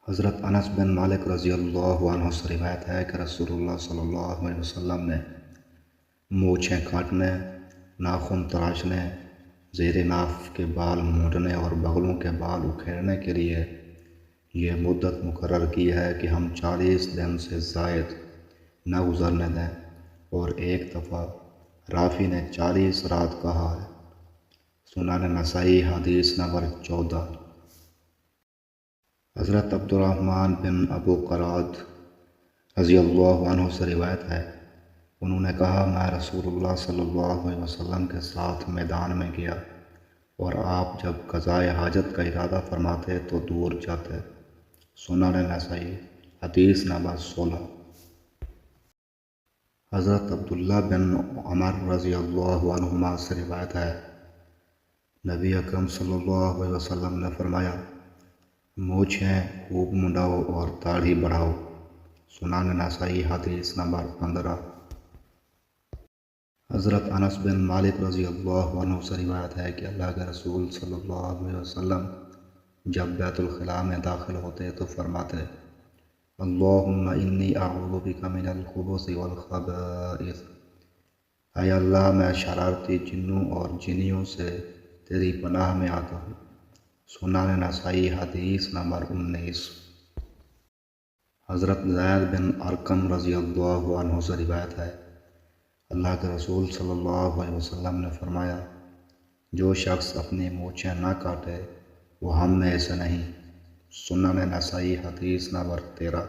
حضرت انس بن مالک رضی اللہ عنہ سے روایت ہے کہ رسول اللہ صلی اللہ علیہ وسلم نے مونچھیں کاٹنے، ناخن تراشنے، زیر ناف کے بال مونڈنے اور بغلوں کے بال اکھیڑنے کے لیے یہ مدت مقرر کی ہے کہ ہم 40 دن سے زائد نہ گزرنے دیں، اور ایک دفعہ رافی نے 40 رات کہا ہے۔ سنن نسائی حدیث نمبر 14۔ حضرت عبدالرحمن بن ابو قراد رضی اللہ عنہ سے روایت ہے، انہوں نے کہا میں رسول اللہ صلی اللہ علیہ وسلم کے ساتھ میدان میں گیا، اور آپ جب قضائے حاجت کا ارادہ فرماتے تو دور جاتے۔ سنن نسائی حدیث نمبر 16۔ حضرت عبداللہ بن عمر رضی اللہ عنہما سے روایت ہے، نبی اکرم صلی اللہ علیہ وسلم نے فرمایا، مونچھیں خوب منڈاؤ اور داڑھی بڑھاؤ۔ سنن نسائی حدیث نمبر 15۔ حضرت انس بن مالک رضی اللہ عنہ سے روایت ہے کہ اللہ کے رسول صلی اللہ علیہ وسلم جب بیت الخلاء میں داخل ہوتے تو فرماتے، اللہم انی اعوذ بک من الخبث والخبائث، اے اللہ میں شرارتی جنوں اور جنیوں سے تیری پناہ میں آتا ہوں۔ سنن نسائی حدیث نمبر 19۔ حضرت زید بن ارقم رضی اللہ عنہ سے روایت ہے، اللہ کے رسول صلی اللہ علیہ وسلم نے فرمایا، جو شخص اپنی مونچھیں نہ کاٹے وہ ہم میں سے نہیں۔ سنن نسائی حدیث نمبر 13۔